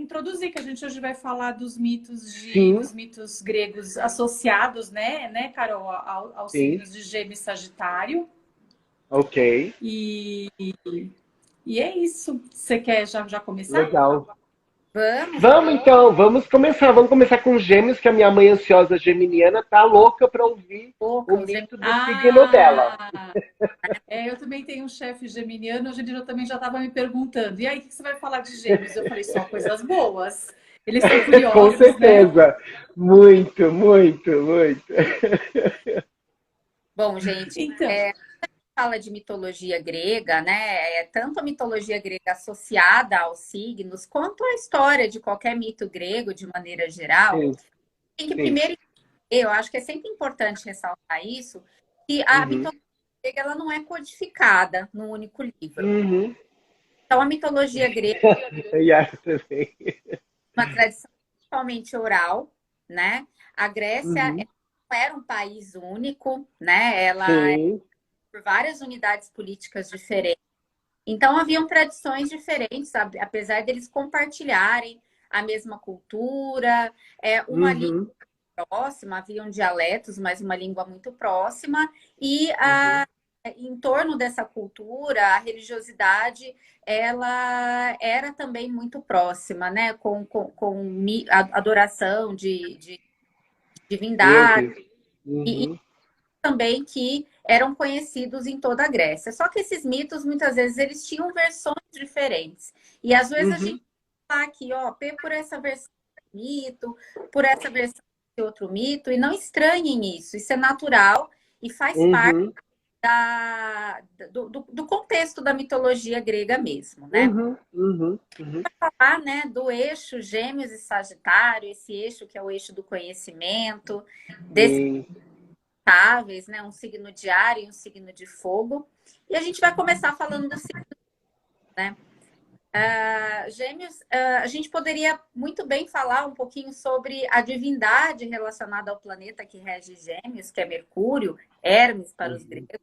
Introduzir que a gente hoje vai falar dos mitos Sim, dos mitos gregos associados, Carol, aos sim, signos de Gêmeos e Sagitário. ok, E, e é isso. Você quer já começar? legal. Vamos, Vamos então, vamos começar com Gêmeos, que a minha mãe ansiosa geminiana tá louca para ouvir o pouca, os mito do signo dela. Ah, eu também tenho um chefe geminiano, hoje em dia eu também já estava me perguntando, e aí, o que você vai falar de Gêmeos? Eu falei, só coisas boas. Eles estão Com curiosos, né? certeza. Muito, muito, muito. Bom, gente, Então, fala de mitologia grega, né? Tanto a mitologia grega associada aos signos, quanto a história de qualquer mito grego, de maneira geral. Sim, Tem que sim. primeiro, eu acho que é sempre importante ressaltar isso, que a Uhum, mitologia grega ela não é codificada num único livro. uhum. Então, a mitologia grega E essa também. é uma tradição totalmente oral, né? A Grécia Uhum. não era um país único, né? Ela Sim. por várias unidades políticas diferentes. Então, haviam tradições diferentes, sabe? Apesar deles compartilharem a mesma cultura, uma língua Uhum, próxima, haviam dialetos, mas uma língua muito próxima, e uhum, em torno dessa cultura, a religiosidade ela era também muito próxima, né? Com a adoração de divindade deuses. e Uhum, também que eram conhecidos em toda a Grécia. Só que esses mitos, muitas vezes, eles tinham versões diferentes. E às vezes a gente uhum, fala aqui, ó, por essa versão desse mito, por essa versão de outro mito, e não estranhem isso. Isso é natural e faz parte uhum, do contexto da mitologia grega mesmo, né? uhum, uhum, uhum. Falar, né, do eixo Gêmeos e Sagitário, esse eixo que é o eixo do conhecimento, desse Sim. estáveis, né? Um signo de ar e um signo de fogo. E a gente vai começar falando do signo, né? Gêmeos, a gente poderia muito bem falar um pouquinho sobre a divindade relacionada ao planeta que rege Gêmeos, que é Mercúrio, Hermes para os Uhum, gregos.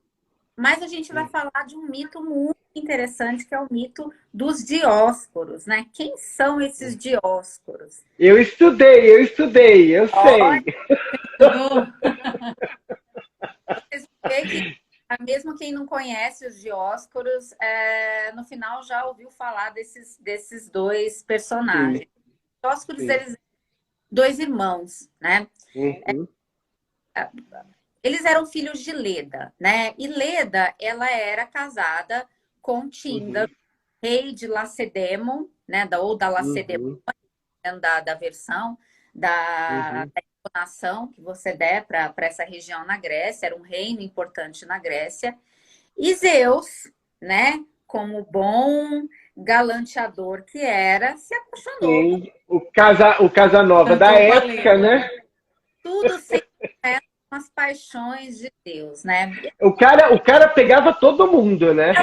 Mas a gente vai uhum. falar de um mito muito interessante, que é o mito dos Dióscoros, né? Quem são esses Dióscoros? Eu estudei, eu sei. tudo. Vocês vão ver que, mesmo quem não conhece os Dióscoros, no final já ouviu falar desses dois Sim, personagens. Os Dióscoros, sim. eles dois irmãos, né? Uhum, Eles eram filhos de Leda, né? E Leda, ela era casada com Tíndaro, uhum, rei de Lacedemon, né? Ou da Lacedemon, uhum, da versão uhum. da nação que você der para essa região na Grécia, era um reino importante na Grécia. E Zeus, né, como bom galanteador que era, se apaixonou por Sim, o Casanova da Cantou com a época, Leda. né? tudo sem as paixões de Deus, né? O cara pegava todo mundo, né?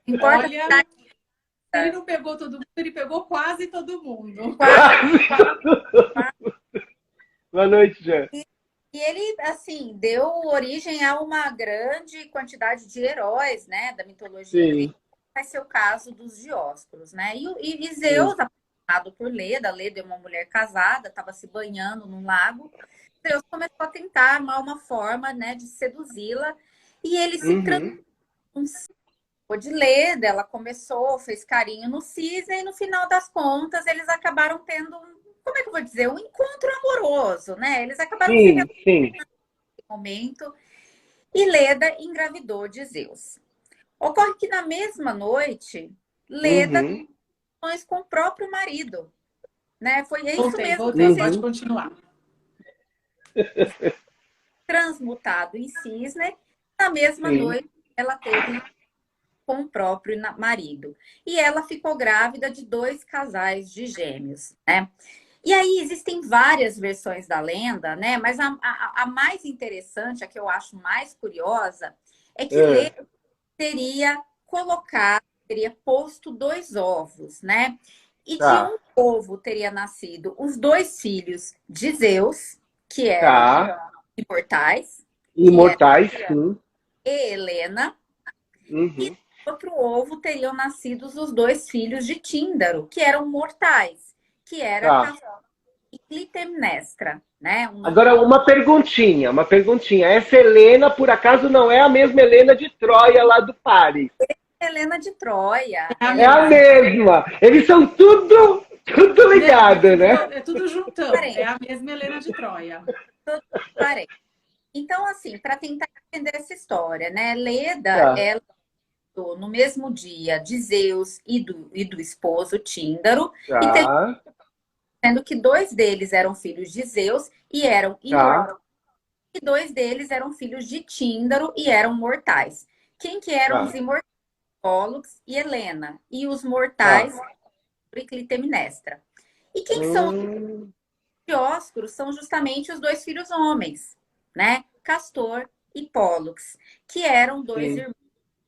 Não importa a Olha, idade, ele não pegou todo mundo, ele pegou quase todo mundo. quase. Boa noite, Jean. E ele, assim, deu origem a uma grande quantidade de heróis, né, da mitologia grega. Sim, Vai ser o caso dos Dióscuros, né? E sim. Zeus, apaixonado por Leda, Leda é uma mulher casada, estava se banhando num lago. Zeus começou a tentar armar uma forma, né, de seduzi-la. E ele se Uhum. transformou de Leda, ela começou, fez carinho no cisne, e no final das contas, eles acabaram tendo, como é que eu vou dizer, um encontro amoroso, né? Eles acabaram se Sim, sim. momento e Leda engravidou de Zeus. Ocorre que na mesma noite, Leda Uhum, teve com o próprio marido, né? Foi isso Voltei, mesmo que voltei, vocês pode uhum, continuar. transmutado em cisne. Na mesma sim. noite, ela teve com o próprio marido. E ela ficou grávida de dois casais de gêmeos, né? E aí existem várias versões da lenda, né? Mas a mais interessante, a que eu acho mais curiosa, é que Ah, Leda teria colocado, teria posto dois ovos, né? E de tá, um ovo teria nascido os dois filhos de Zeus, que eram tá. imortais, que era Imortais, sim. Helena, e Uhum. do outro ovo teriam nascido os dois filhos de Tíndaro, que eram mortais, que era Tá. Castor e Clitemnestra, né? O nome Agora, uma perguntinha, uma perguntinha. Essa Helena, por acaso, não é a mesma Helena de Troia lá do Paris? é Helena de Troia. É a É a mesma. mesma. Eles são tudo Não, ligado, né? é tudo juntão. É Parente, a mesma Helena de Troia. todo parente. Então, assim, para tentar entender essa história, né? Leda, Tá, ela no mesmo dia de Zeus e do esposo Tíndaro, e tá, sendo que dois deles eram filhos de Zeus e eram tá, imortais, e dois deles eram filhos de Tíndaro e eram mortais. Quem que eram os tá, imortais? Pólux e Helena. E os mortais, tá. e Clitemnestra. E quem são os Hum, Dioscuros? São justamente os dois filhos homens, né? Castor e Pólux, que eram dois sim. irmãos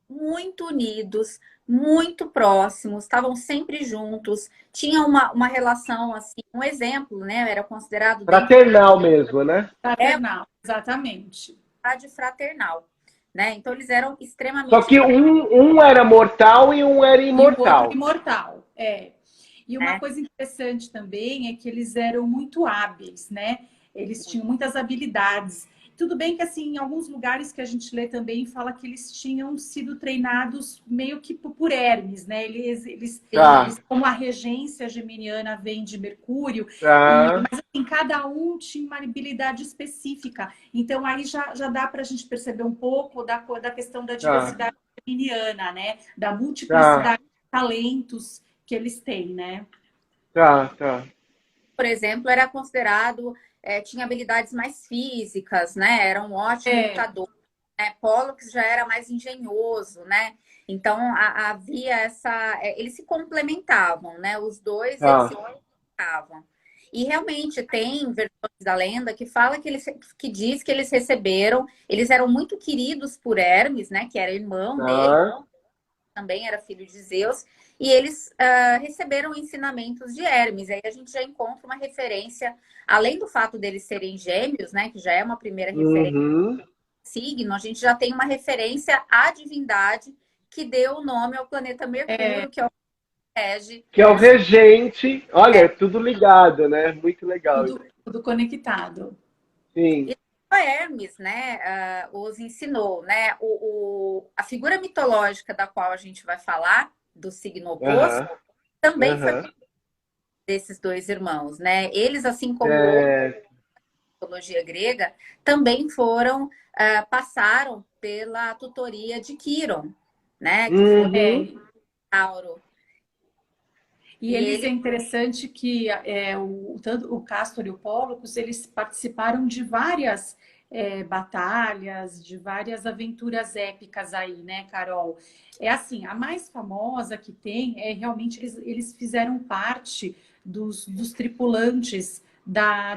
muito unidos, muito próximos, estavam sempre juntos, tinham uma relação assim, um exemplo, né? Era considerado dentro Fraternal mesmo, né? da Fraternal, exatamente. idade fraternal, né? Então eles eram Só extremamente que próximos, um era mortal e um era E o outro imortal. imortal. É. E uma né? coisa interessante também é que eles eram muito hábeis, né? Eles tinham muitas habilidades. Tudo bem que, assim, em alguns lugares que a gente lê também fala que eles tinham sido treinados meio que por Hermes, né? Tá, Como a regência geminiana vem de Mercúrio, tá, mas assim, cada um tinha uma habilidade específica. Então, aí já dá para a gente perceber um pouco da questão da tá, diversidade geminiana, né? Da tá, multiplicidade de talentos que eles têm, né? tá. Por exemplo, era considerado, tinha habilidades mais físicas, né? Era um ótimo É, lutador, né? Pollux já era mais engenhoso, né? Então havia essa, eles se complementavam, né? Os dois eles se Tá. complementavam. E realmente tem versões da lenda que fala que diz que eles receberam, eles eram muito queridos por Hermes, né? Que era irmão dele, Tá, também era filho de Zeus, e eles receberam ensinamentos de Hermes. Aí a gente já encontra uma referência, além do fato deles serem gêmeos, né, que já é uma primeira referência uhum. signo, a gente já tem uma referência à divindade que deu o nome ao planeta Mercúrio, que é o que rege Que é o o signo. regente. Olha, é tudo ligado, né? Muito legal isso. tudo conectado. Sim. E só Hermes, né, os ensinou, né? A figura mitológica da qual a gente vai falar, do signo oposto, Aham, também foi aham. desses dois irmãos, né? Eles, assim como outra É, mitologia grega, também foram, passaram pela tutoria de Quiron, né? Que foi É, uhum. Tauro. e E eles é ele interessante que tanto o Castor e o Pólux, eles participaram de várias batalhas, de várias aventuras épicas aí, né, Carol? É assim, a mais famosa que tem é realmente eles fizeram parte dos tripulantes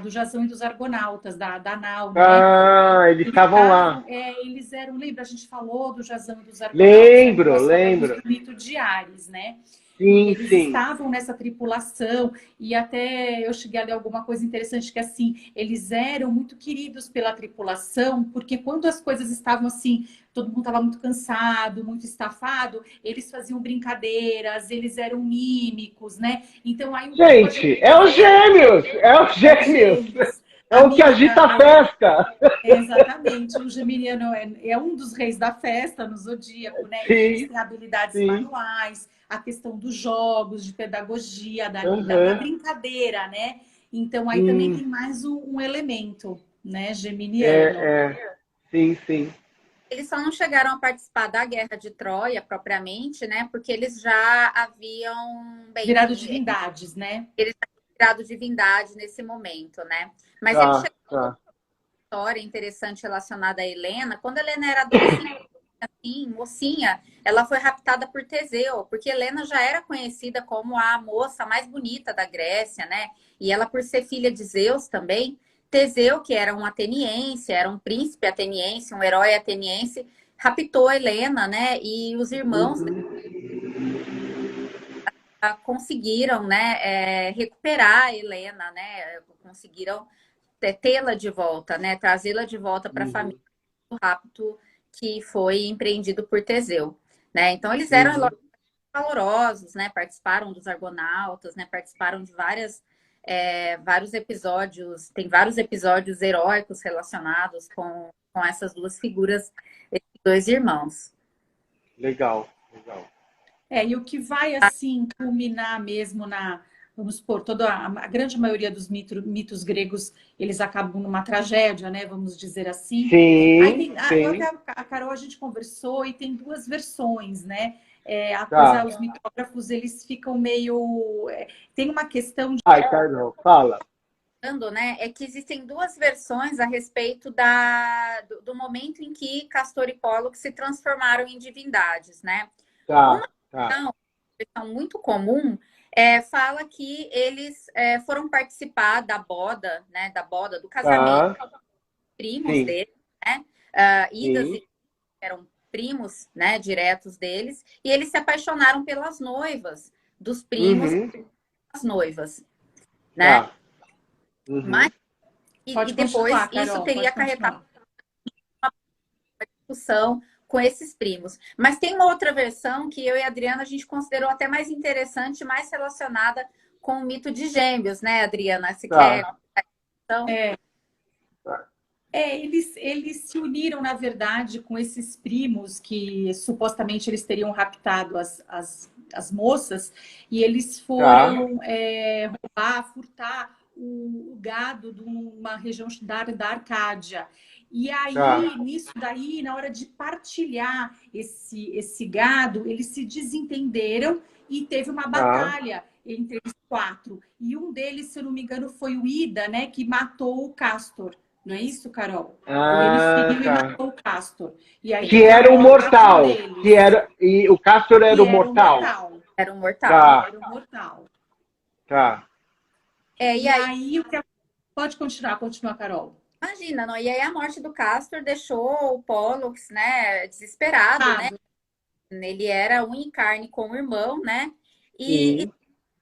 do Jasão e dos Argonautas, da nau, né? Ah, eles estavam lá. Eles eram, lembra, a gente falou do Jasão e dos Argonautas, Lembro, nós falamos lembro. do mito de Ares, né? E Sim, eles sim. estavam nessa tripulação, e até eu cheguei a ler alguma coisa interessante, que assim, eles eram muito queridos pela tripulação, porque quando as coisas estavam assim, todo mundo estava muito cansado, muito estafado, eles faziam brincadeiras, eles eram mímicos, né? Então aí um pouco a gente Gente, é os gêmeos! É os é os gêmeos! gêmeos. É A o que agita mímica a festa! exatamente, o geminiano é um dos reis da festa no zodíaco, né? Eles Sim, têm habilidades sim. manuais, a questão dos jogos, de pedagogia, da Aham. brincadeira, né? Então aí também Hum, tem mais um elemento, né, geminiano. é. Sim, sim. eles só não chegaram a participar da Guerra de Troia propriamente, né? Porque eles já haviam, bem, Virado divindades, né? eles já tinham virado divindade nesse momento, né? Mas ele Tá, chegou tá. a uma história interessante relacionada a Helena. Quando a Helena era adolescente, assim, mocinha, ela foi raptada por Teseu, porque Helena já era conhecida como a moça mais bonita da Grécia, né? E ela, por ser filha de Zeus também, Teseu, que era um ateniense, era um príncipe ateniense, um herói ateniense, raptou Helena, né? E os irmãos Uhum. conseguiram, né, recuperar a Helena, né? Conseguiram tê-la de volta, né? Trazê-la de volta para a família. Uhum. do rapto que foi empreendido por Teseu, né? Então eles eram valorosos, né? Participaram dos Argonautas, né? Participaram de vários episódios, tem vários episódios heróicos relacionados com essas duas figuras, esses dois irmãos. Legal, legal. E o que vai, assim, culminar mesmo vamos supor, a grande maioria dos mitos gregos, eles acabam numa tragédia, né? Vamos dizer assim. Sim, Aí sim. a Carol, a gente conversou e tem duas versões, né? Os mitógrafos, eles ficam meio... tem uma questão de... Ai, Carol, fala. Né, é que existem duas versões a respeito do momento em que Castor e Pólux se transformaram em divindades, né? Uma versão muito comum fala que eles foram participar da boda, né? Da boda, do casamento, primos deles, né? Idas e eram primos, né? Diretos deles, e eles se apaixonaram pelas noivas dos primos das noivas, né? Mas e depois Carol, isso teria acarretado uma discussão com esses primos. Mas tem uma outra versão que eu e a Adriana a gente considerou até mais interessante, mais relacionada com o mito de Gêmeos, né, Adriana? Se quer... Então... eles se uniram, na verdade, com esses primos que supostamente eles teriam raptado as moças, e eles foram roubar, furtar o gado de uma região da Arcádia. E aí, nisso daí, na hora de partilhar esse gado, eles se desentenderam e teve uma batalha entre eles quatro. E um deles, se eu não me engano, foi o Ida, né, que matou o Castor. Não é isso, Carol? Ele feriu e matou o Castor. E aí, que era o mortal. E o Castor era o mortal. Era um mortal. Era um mortal. E aí pode continuar, Carol. Imagina, não? E aí a morte do Castor deixou o Pólux, né, desesperado, né? Ele era um em carne com o irmão, né? E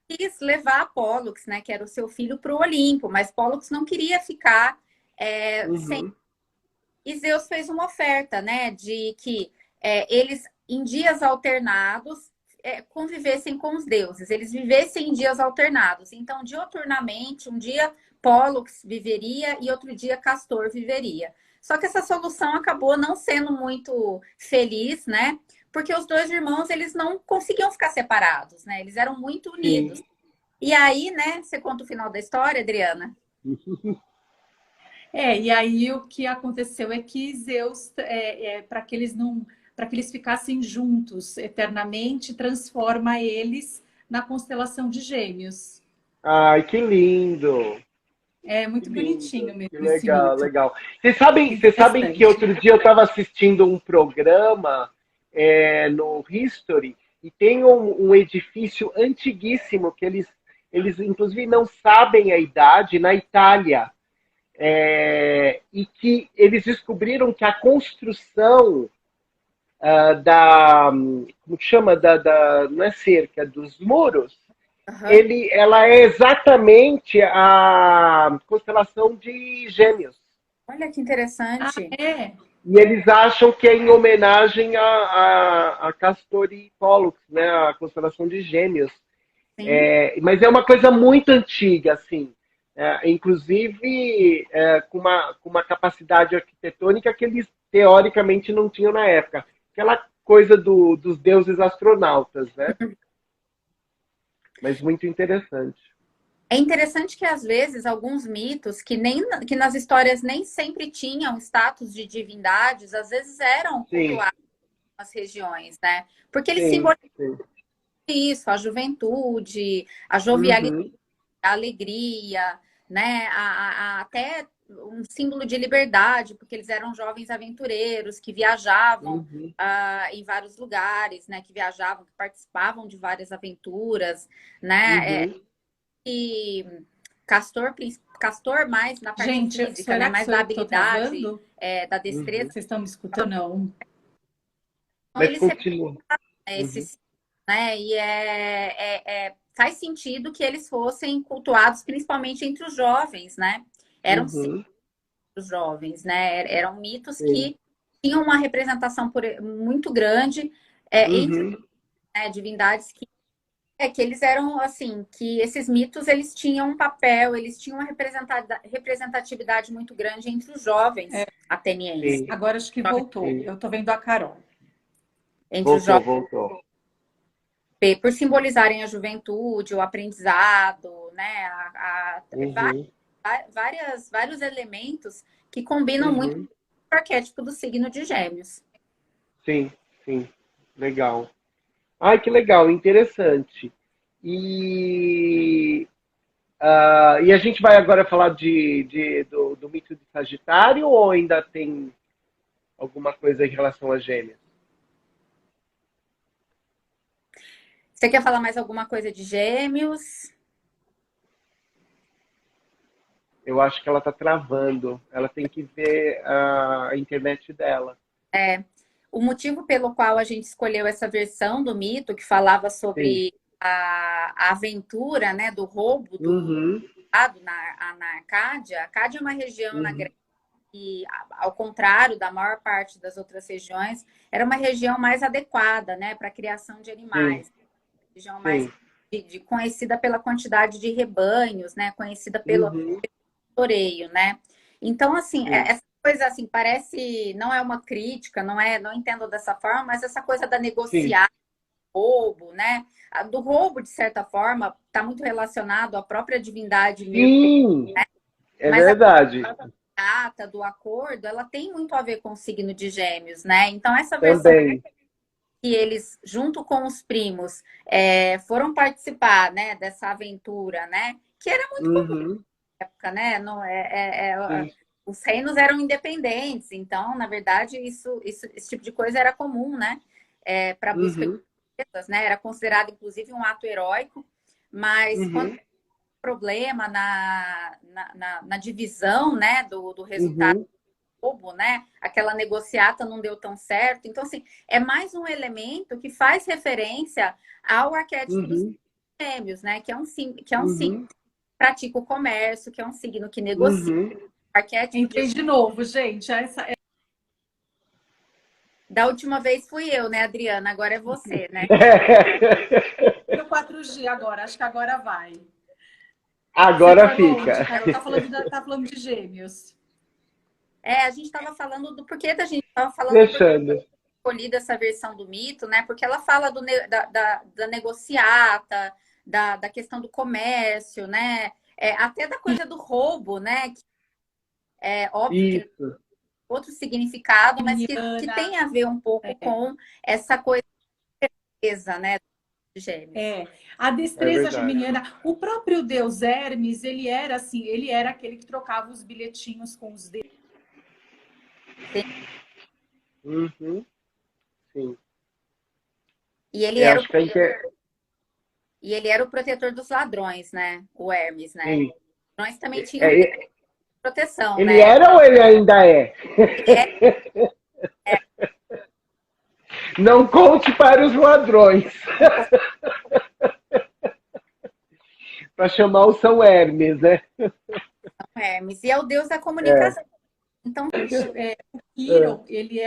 quis levar Pólux, né, que era o seu filho, para o Olimpo, mas Pólux não queria ficar sem. E Zeus fez uma oferta, né, de que eles, em dias alternados, convivessem com os deuses, eles vivessem em dias alternados. Então, dioturnamente, um dia Pólux viveria e outro dia Castor viveria. Só que essa solução acabou não sendo muito feliz, né? Porque os dois irmãos, eles não conseguiam ficar separados, né? Eles eram muito unidos. E aí, né? Você conta o final da história, Adriana? E aí o que aconteceu é que Zeus, para que eles ficassem juntos eternamente, transforma eles na constelação de Gêmeos. Ai, que lindo! É muito bonitinho mesmo. Que legal, legal. Vocês sabem que outro dia eu estava assistindo um programa no History e tem um edifício antiguíssimo que eles inclusive não sabem a idade, na Itália. E que eles descobriram que a construção como chama, não é cerca, dos muros, ela é exatamente a constelação de Gêmeos. Olha que interessante. E eles acham que é em homenagem a Castor e Pólux, né, a constelação de Gêmeos. Mas é uma coisa muito antiga, assim. Inclusive com uma capacidade arquitetônica que eles teoricamente não tinham na época. Aquela coisa dos deuses astronautas, né? Mas muito interessante. É interessante que, às vezes, alguns mitos que nas histórias nem sempre tinham status de divindades, às vezes eram cultuados nas regiões, né? Porque eles simbolizam isso, a juventude, a jovialidade, a alegria, né? Até um símbolo de liberdade, porque eles eram jovens aventureiros que viajavam em vários lugares, né? Que viajavam, que participavam de várias aventuras, né? E Castor mais na parte física, né? Mais da habilidade, da destreza. Vocês estão me escutando? Não. Mas continua. Né? E faz sentido que eles fossem cultuados principalmente entre os jovens, né? Eram os jovens, né? Eram mitos que tinha uma representação muito grande entre Uhum. divindades que eles eram assim, que esses mitos eles tinham um papel, eles tinham uma representatividade muito grande entre os jovens atenienses, Sim, Agora acho que voltou. sim. Eu estou vendo a Carol. entre os Voltou, jovens voltou. por simbolizarem a juventude, o aprendizado, né, Uhum. vários elementos que combinam muito Uhum. com o arquétipo do signo de Gêmeos. Sim, sim. Legal. Ai, que legal, interessante. E, e a gente vai agora falar do mito de Sagitário ou ainda tem alguma coisa em relação a Gêmeos? Você quer falar mais alguma coisa de Gêmeos? Eu acho que ela está travando. Ela tem que ver a internet dela. O motivo pelo qual a gente escolheu essa versão do mito, que falava Sim. sobre a aventura, né, do roubo do Uhum. gado na Arcádia. A Arcádia é uma região na Uhum. Grécia que, ao contrário da maior parte das outras regiões, era uma região mais adequada, né, para a criação de Sim, animais. Região mais sim. conhecida pela quantidade de rebanhos, né, conhecida pelo Uhum. pastoreio, né? Então, assim, Sim. essa coisa assim parece, não é uma crítica, não entendo dessa forma, mas essa coisa da Sim. negociar roubo, né? Do roubo, de certa forma, está muito relacionado à própria divindade Mercúrio, Sim, é mas a verdade. data do acordo, ela tem muito a ver com o signo de Gêmeos, né? Então, essa versão Também. que eles, junto com os primos, foram participar, né, dessa aventura, né? Que era muito Uhum. época, né? Não, Sim. os reinos eram independentes, então, na verdade, esse tipo de coisa era comum, né? Para busca de Uhum. riquezas, né? Era considerado, inclusive, um ato heróico, mas quando Uhum. tem problema na divisão, né, do resultado Uhum. do roubo, né? Aquela negociata não deu tão certo. Então, assim, é mais um elemento que faz referência ao arquétipo dos Uhum. gêmeos, né? Que é um signo Uhum. que pratica o comércio, que é um signo que negocia. Uhum. O arquétipo Entrei dos... de novo, gente. Da última vez fui eu, né, Adriana? Agora é você, né? No 4G agora, acho que agora vai. Você Agora parou onde, fica. Carol? Tá falando de Gêmeos. A gente estava falando do porquê da gente estava falando do Fechando. escolhido essa versão do mito, né? Porque ela fala da negociata, da questão do comércio, né? Até da coisa do roubo, né? Que é óbvio que Isso. outro significado, mas que Geminiana. tem a ver um pouco É, com essa coisa, né, de Gêmeos. a É destreza verdade. geminiana. O próprio deus Hermes, ele era assim, ele era aquele que trocava os bilhetinhos com os dedos. Uhum. Sim. E ele É, era o, acho que a inter... e ele era o protetor dos ladrões, né? O Hermes, né? Sim. Os ladrões também tinham É, proteção, ele né? era ou ele ainda é? Ele Não conte para os ladrões. Para chamar o São Hermes, né? um Hermes. E é o deus da É. comunicação. Então, Gente, o É. Quiron, ele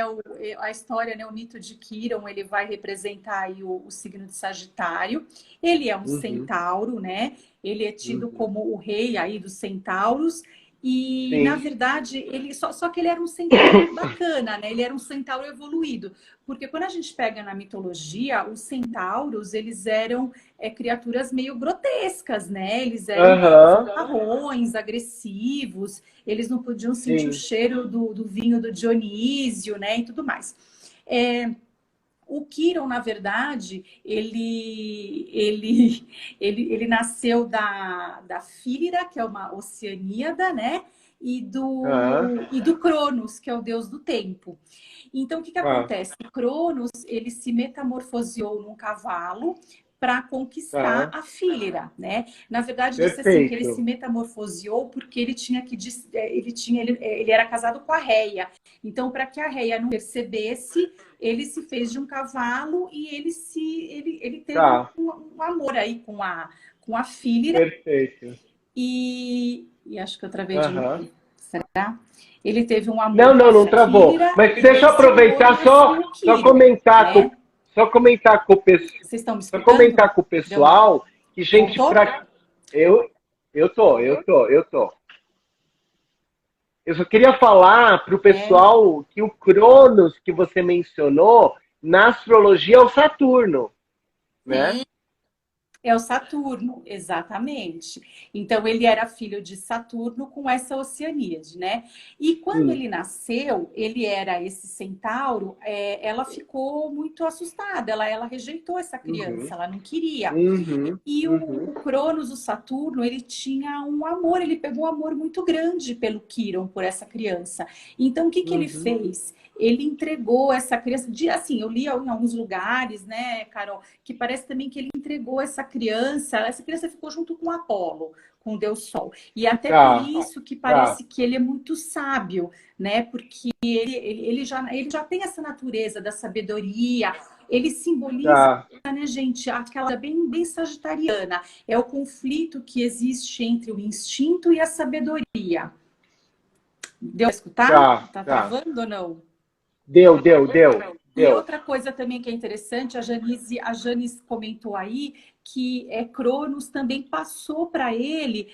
a história, né, o mito de Quiron, ele vai representar aí o signo de Sagitário. Ele é um Uhum. centauro, né? Ele é tido Uhum. como o rei aí dos centauros. E, na Sim. verdade, ele só que ele era um centauro bacana, né? Ele era um centauro evoluído. Porque quando a gente pega na mitologia, os centauros, eles eram criaturas meio grotescas, né? Eles eram Aham. fanfarrões, agressivos, eles não podiam sentir o Sim. cheiro do vinho do Dionísio, né? E tudo mais. É, o Quiron, na verdade, ele nasceu da Fílira, que é uma oceaníada, né? Ah. E do Cronos, que é o deus do tempo. Então, o que Ah. acontece? O Cronos, ele se metamorfoseou num cavalo para conquistar Ah. a Fílira, né? Na verdade, disse assim que ele se Perfeito. metamorfoseou porque ele tinha que ele era casado com a Reia. Então, para que a Reia não percebesse, ele se fez de um cavalo e ele teve Tá. um amor aí com a Fílira Perfeito. e acho que eu travei de Aham. novo. Será? Ele teve um amor Não com a travou. Shakira, Mas e deixa eu esse amor aproveitar nasceu o só Kiron, comentar né? só comentar com o pessoal. Vocês estão me Só escutando? comentar com o pessoal que, gente, Voltou? eu tô. Eu só queria falar para o pessoal que o Cronos que você mencionou na astrologia é o Saturno, né? Sim. É o Saturno, exatamente. Então, ele era filho de Saturno com essa Oceaníade, né? E quando ele nasceu, ele era esse centauro, ela ficou muito assustada, ela rejeitou essa criança, ela não queria. E o Cronos, o Saturno, ele tinha um amor, ele pegou um amor muito grande pelo Quiron, por essa criança. Então, o que ele fez? Ele entregou essa criança, assim, eu li em alguns lugares, né, Carol, que parece também que ele entregou essa criança ficou junto com Apolo, com o Deus Sol. E até por isso que parece que ele é muito sábio, né, porque ele já tem essa natureza da sabedoria, ele simboliza, né, gente, aquela bem sagitariana, é o conflito que existe entre o instinto e a sabedoria. Deu pra escutar? Tá travando ou não? Deu. E outra coisa também que é interessante, a Janice comentou aí que Cronos também passou para ele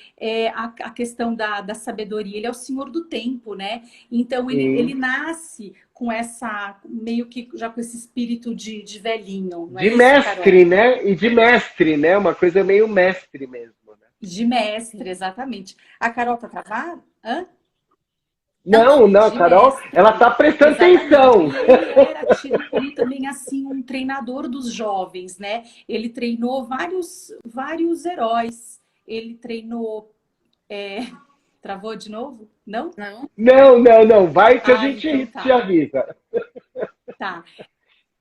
a questão da sabedoria. Ele é o senhor do tempo, né? Então ele nasce com essa, meio que já com esse espírito de velhinho. Não é de mestre, né? E de mestre, né? Uma coisa meio mestre mesmo, né? De mestre, exatamente. A Carol tá travada? Hã? Não, Carol, ela tá prestando atenção. E ele era tido como também assim um treinador dos jovens, né? Ele treinou vários heróis. Ele treinou. Travou de novo? Não? Não. Vai que a gente então te avisa. Tá.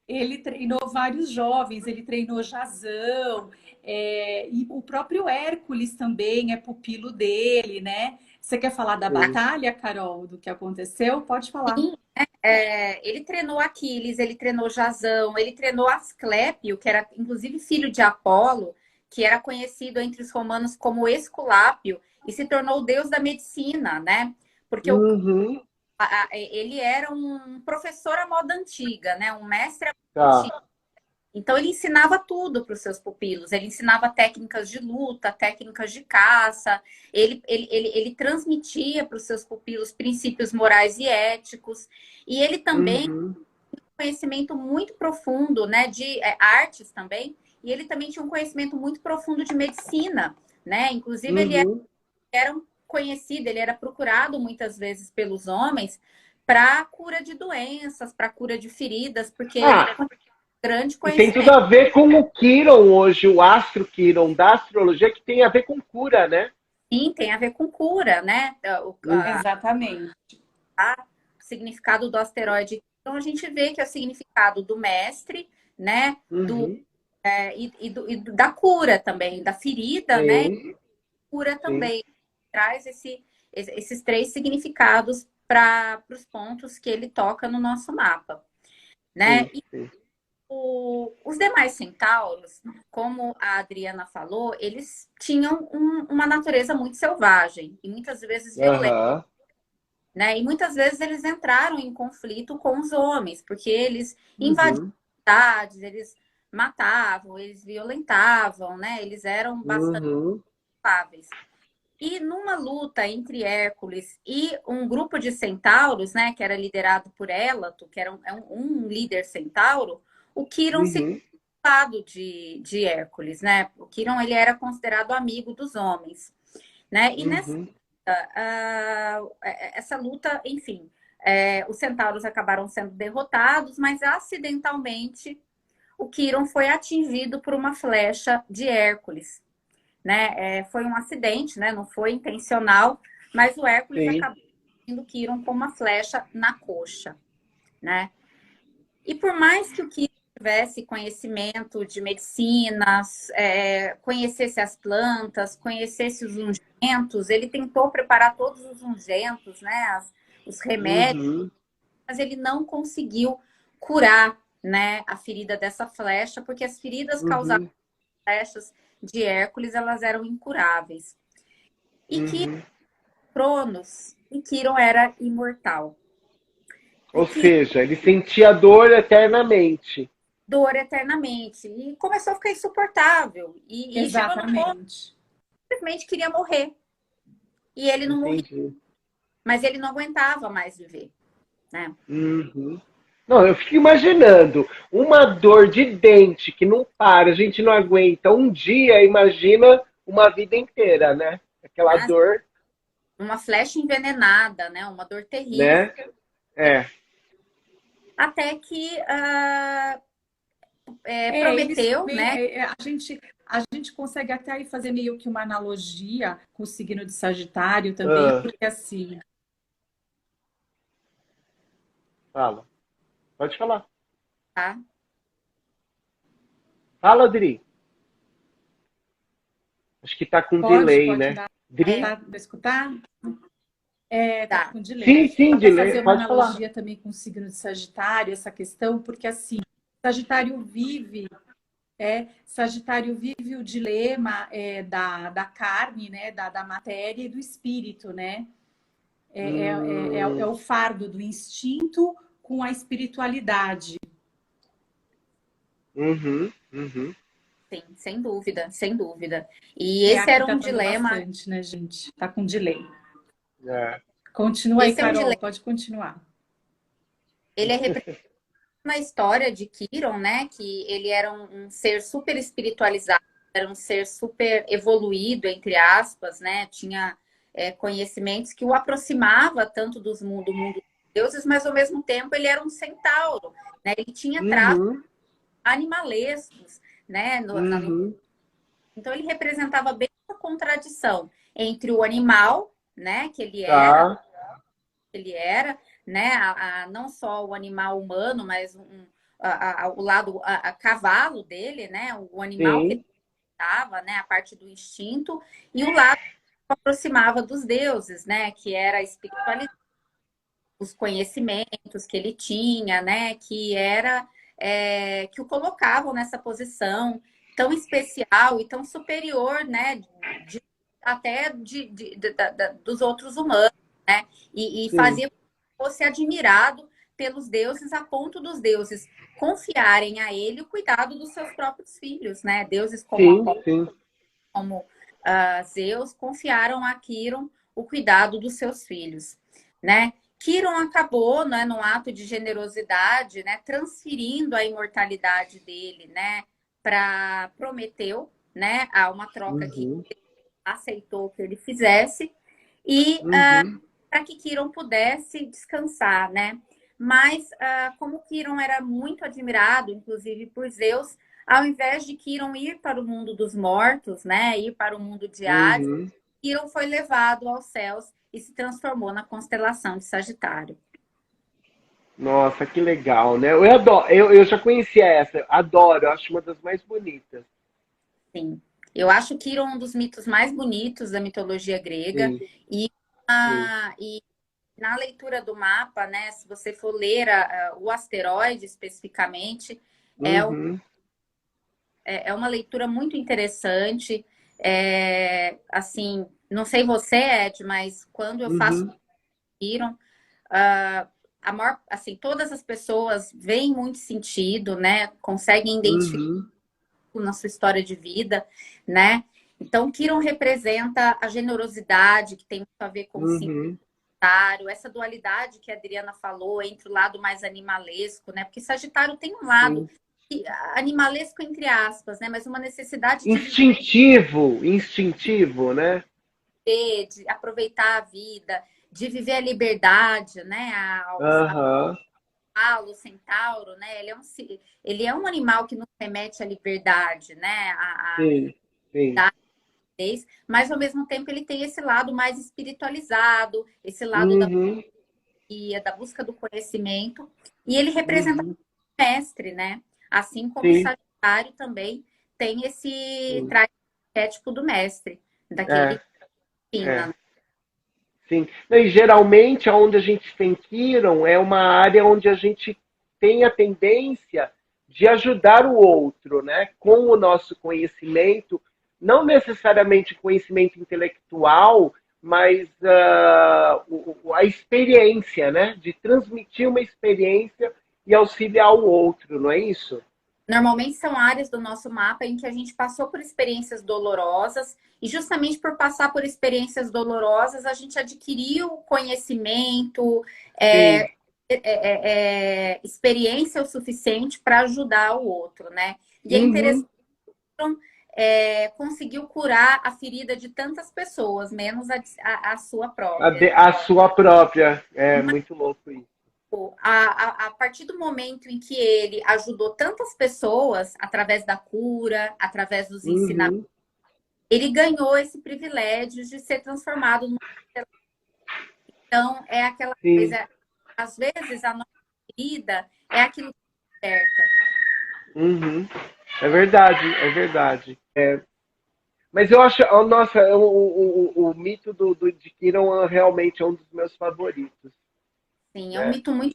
Ele treinou vários jovens, ele treinou Jasão, e o próprio Hércules também é pupilo dele, né? Você quer falar da batalha, Carol, do que aconteceu? Pode falar. Sim, ele treinou Aquiles, ele treinou Jasão, ele treinou Asclépio, que era inclusive filho de Apolo, que era conhecido entre os romanos como Esculápio, e se tornou o deus da medicina, né? Porque ele era um professor à moda antiga, né? Um mestre à moda antiga. Então, ele ensinava tudo para os seus pupilos. Ele ensinava técnicas de luta, técnicas de caça. Ele transmitia para os seus pupilos princípios morais e éticos. E ele também tinha um conhecimento muito profundo, né, de artes também. E ele também tinha um conhecimento muito profundo de medicina, né? Inclusive, ele era conhecido, ele era procurado muitas vezes pelos homens para cura de doenças, para cura de feridas, porque ele grande conhecimento. E tem tudo a ver com o Quiron hoje, o astro Quiron da astrologia, que tem a ver com cura, né? Sim, tem a ver com cura, né? Exatamente. O significado do asteroide. Então, a gente vê que é o significado do mestre, né? Da cura também, da ferida, né? Cura também. Traz esses três significados para os pontos que ele toca no nosso mapa, né? Os demais centauros, como a Adriana falou, eles tinham uma natureza muito selvagem e muitas vezes violenta, né? E muitas vezes eles entraram em conflito com os homens, porque eles invadiam cidades, eles matavam, eles violentavam, né? Eles eram bastante culpáveis. E numa luta entre Hércules e um grupo de centauros, né, que era liderado por Élato, que era um líder centauro, o Quiron se lado de Hércules, né? O Quiron, ele era considerado amigo dos homens, né? E nessa essa luta, enfim, os centauros acabaram sendo derrotados, mas acidentalmente o Quiron foi atingido por uma flecha de Hércules, né? Foi um acidente, né? Não foi intencional, mas o Hércules acabou atingindo o Quiron com uma flecha na coxa, né? E por mais que o Quiron tivesse conhecimento de medicinas, conhecesse as plantas, conhecesse os ungentos, ele tentou preparar todos os ungentos, né, os remédios, mas ele não conseguiu curar, né, a ferida dessa flecha, porque as feridas causadas por flechas de Hércules, elas eram incuráveis. E que Cronos, e Quiron era imortal. Ou seja, ele sentia dor eternamente. Dor eternamente. E começou a ficar insuportável. E chegou no ponto Exatamente. que simplesmente queria morrer. E ele não morria, Entendi. mas ele não aguentava mais viver, né? Uhum. Não, eu fico imaginando uma dor de dente que não para, a gente não aguenta um dia, imagina uma vida inteira, né? Aquela Ah, dor, uma flecha envenenada, né? Uma dor terrível. né? É. Até que Eles Prometeu, também, né? a gente consegue até aí fazer meio que uma analogia com o signo de Sagitário também, Ah, porque assim, fala. Pode falar. Tá, Fala, Dri. Acho que tá com delay, pode né? dar, Dri? para escutar? Tá tá. com delay. Sim, sim, Dá para delay. fazer uma Pode falar. analogia também com o signo de Sagitário, essa questão, porque assim, Sagitário vive Sagitário vive o dilema da carne, né, da matéria e do espírito, né? É o fardo do instinto com a espiritualidade. Uhum, uhum. Sim, sem dúvida, sem dúvida. E esse Aqui era tá um dando dilema, bastante, né, gente? Tá com delay. É. Continua aí, esse é um Carol, dilema, pode continuar. ele é representado na história de Quiron, né? Que ele era um ser super espiritualizado, era um ser super evoluído, entre aspas, né? Tinha conhecimentos que o aproximava tanto do mundo dos deuses, mas ao mesmo tempo ele era um centauro, né? Ele tinha traços Uhum, animalescos, né? uhum. Então ele representava bem a contradição entre o animal, né? Tá, Ele era, né? Não só o animal humano, mas o lado a cavalo dele, né? O animal que ele sim. estava, né? A parte do instinto e o lado que o aproximava dos deuses, né? Que era a espiritualidade, os conhecimentos que ele tinha, né? Que era que o colocavam nessa posição tão especial e tão superior, né? Até dos outros humanos, né? E Sim, fazia que fosse admirado pelos deuses a ponto dos deuses confiarem a ele o cuidado dos seus próprios filhos, né? Deuses como sim, Apolo, sim. como Zeus confiaram a Quiron o cuidado dos seus filhos, né? Quiron acabou, né, num ato de generosidade, né, transferindo a imortalidade dele, né, para Prometeu, né, a uma troca que Uhum, aceitou que ele fizesse e uhum, para que Quiron pudesse descansar, né? Mas como Quiron era muito admirado, inclusive por Zeus, ao invés de Quiron ir para o mundo dos mortos, né, ir para o mundo de Hades, uhum. Quiron foi levado aos céus e se transformou na constelação de Sagitário. Nossa, que legal, né? Eu adoro, eu já conhecia essa, adoro, eu acho uma das mais bonitas. Sim. Eu acho Quiron um dos mitos mais bonitos da mitologia grega Sim, e, sim. e na leitura do mapa, né, se você for ler o asteroide especificamente, é, Uhum, é uma leitura muito interessante. Assim, não sei você, Ed, mas quando eu faço uhum, Quiron, a maior, assim, todas as pessoas veem muito sentido, né? Conseguem identificar uhum, na sua história de vida, né? Então, Quiron representa a generosidade que tem muito a ver com o uhum, Sagitário, essa dualidade que a Adriana falou entre o lado mais animalesco, né? Porque Sagitário tem um lado sim. animalesco entre aspas, né? Mas uma necessidade de Instintivo, instintivo, né? viver, de aproveitar a vida, de viver a liberdade, né? Aham, O centauro, né? Ele é um animal que nos remete à liberdade, né? sim, sim. Mas ao mesmo tempo ele tem esse lado mais espiritualizado, esse lado Uhum, da busca do conhecimento, e ele representa uhum, o mestre, né? Assim como o sim, Sagitário também tem esse sim. arquétipo do mestre, daquele É, que ensina, é. né? Sim. E geralmente, onde a gente tem Kiron é uma área onde a gente tem a tendência de ajudar o outro, né? Com o nosso conhecimento, não necessariamente conhecimento intelectual, mas a experiência, né? De transmitir uma experiência e auxiliar o outro, não é isso? Normalmente são áreas do nosso mapa em que a gente passou por experiências dolorosas, e justamente por passar por experiências dolorosas, a gente adquiriu conhecimento, Sim. experiência o suficiente para ajudar o outro, né? E é interessante, Uhum. conseguiu curar a ferida de tantas pessoas, menos a sua própria. A sua própria. É muito louco isso. A partir do momento em que ele ajudou tantas pessoas através da cura, através dos ensinamentos, Uhum. ele ganhou esse privilégio de ser transformado numa... Então, é aquela Sim. coisa, às vezes a nossa vida é aquilo que aperta. Uhum. É verdade, é verdade. Mas eu acho, oh, nossa, o mito de Kiron realmente é um dos meus favoritos, Sim, é um né? mito muito,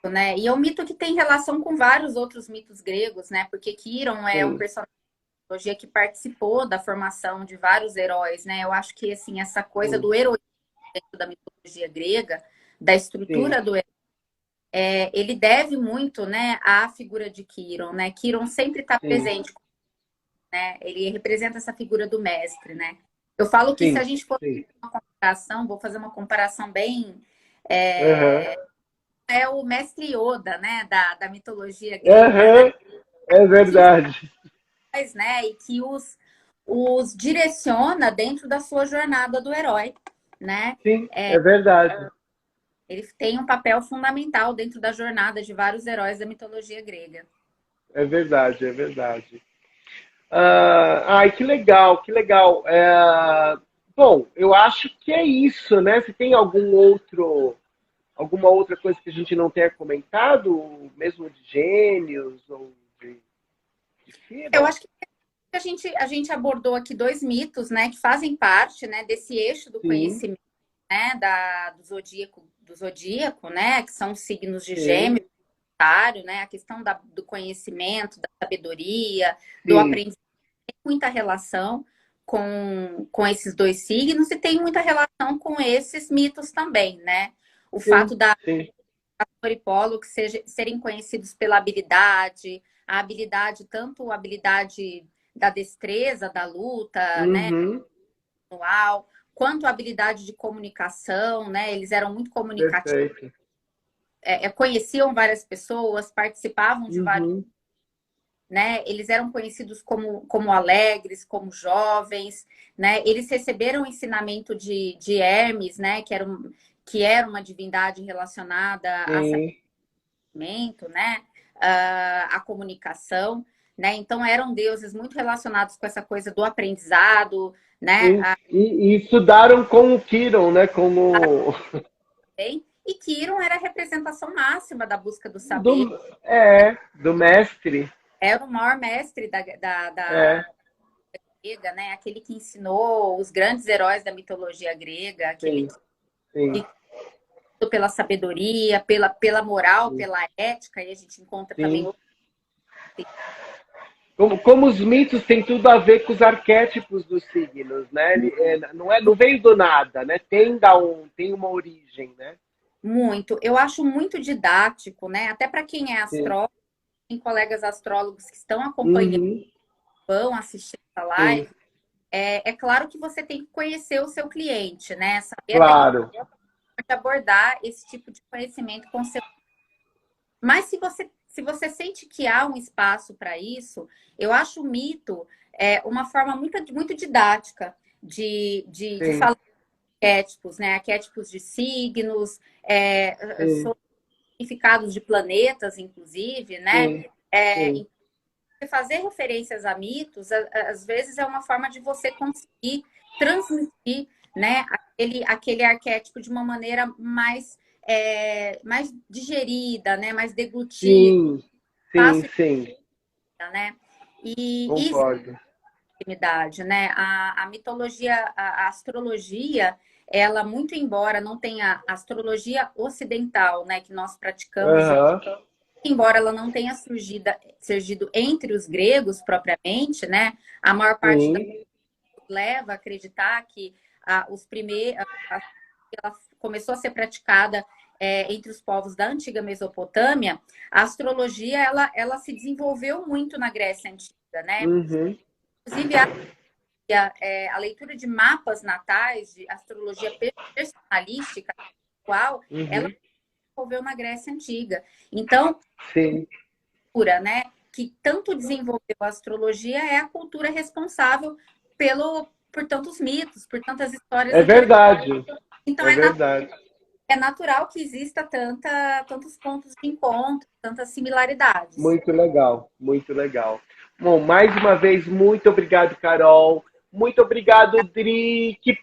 né? E é um mito que tem relação com vários outros mitos gregos, né? Porque Quiron é um Sim, personagem que participou da formação de vários heróis, né? Eu acho que assim, essa coisa sim, do heroísmo dentro da mitologia grega, da sim, estrutura do herói, ele deve muito, né, à figura de Quiron, né? Quiron sempre está sim, presente, né? Ele representa essa figura do mestre, né? Eu falo que se a sim, gente for sim. fazer uma comparação, vou fazer uma comparação bem Aham, é o mestre Yoda, né, da mitologia grega, né? aham, é verdade. Né? E que os direciona dentro da sua jornada do herói, né? Sim, é verdade. Ele tem um papel fundamental dentro da jornada de vários heróis da mitologia grega. É verdade, é verdade. Ai, que legal, que legal. Bom, eu acho que é isso, né? Se tem alguma outra coisa que a gente não tenha comentado, mesmo de gênios ou de Eu Firon? acho que a gente abordou aqui dois mitos, né, que fazem parte, né, desse eixo do Sim, conhecimento, né, do zodíaco, né, que são os signos de sim, Gêmeos, Sagitário, né, a questão do conhecimento, da sabedoria, do sim, aprendizado, tem muita relação com esses dois signos e tem muita relação com esses mitos também, né? O sim, fato da sim, Castor e Póllux serem conhecidos pela habilidade, a habilidade, tanto a habilidade da destreza, da luta, né, uhum, manual, quanto a habilidade de comunicação, né? Eles eram muito comunicativos, perfeito. conheciam várias pessoas, participavam de vários, Uhum, né? Eles eram conhecidos como alegres, como jovens, né? Eles receberam o ensinamento de Hermes, né? Que era uma divindade relacionada a sim. conhecimento, né? A comunicação, né? Então eram deuses muito relacionados com essa coisa do aprendizado, né? Sim. E estudaram com o Kiron, né? Com o. E Quiron era a representação máxima da busca do saber. Do mestre. Era o maior mestre da É, grega, né? Aquele que ensinou os grandes heróis da mitologia grega, aquele sim, sim, que pela sabedoria, pela moral, sim. pela ética, e a gente encontra também Sim. Como os mitos têm tudo a ver com os arquétipos dos signos, né? Não veio do nada, né? Tem uma origem, né? muito. Eu acho muito didático, né? Até para quem é Sim. astrólogo, tem colegas astrólogos que estão acompanhando, Uhum. vão assistir essa Sim, live. É claro que você tem que conhecer o seu cliente, né? Saber até que claro. pode abordar esse tipo de conhecimento com seu. Mas se você sente que há um espaço para isso, eu acho o mito uma forma muito, muito didática de Sim, falar de arquétipos, né? Arquétipos de signos, sim, significados de planetas, inclusive, né? sim, sim, Então, fazer referências a mitos, às vezes, é uma forma de você conseguir transmitir, né, aquele arquétipo de uma maneira mais digerida, né, mais deglutida, sim, sim, fácil, sim. né? E existe Concordo. intimidade, né? A mitologia, a astrologia, ela, muito embora não tenha a astrologia ocidental, né, que nós praticamos, Aham. embora ela não tenha surgido entre os gregos propriamente, né? A maior parte Sim, leva a acreditar que ela começou a ser praticada entre os povos da antiga Mesopotâmia, a astrologia ela se desenvolveu muito na Grécia Antiga, né? Uhum. Inclusive, a leitura de mapas natais, de astrologia personalística, atual, ela se desenvolveu na Grécia Antiga. Então, sim, a cultura, né, que tanto desenvolveu a astrologia é a cultura responsável por tantos mitos, por tantas histórias. é verdade. Então, é verdade. é natural que exista tantos pontos de encontro, tantas similaridades. Muito legal, muito legal. Bom, mais uma vez, muito obrigado, Carol. Muito obrigado, Dri. Que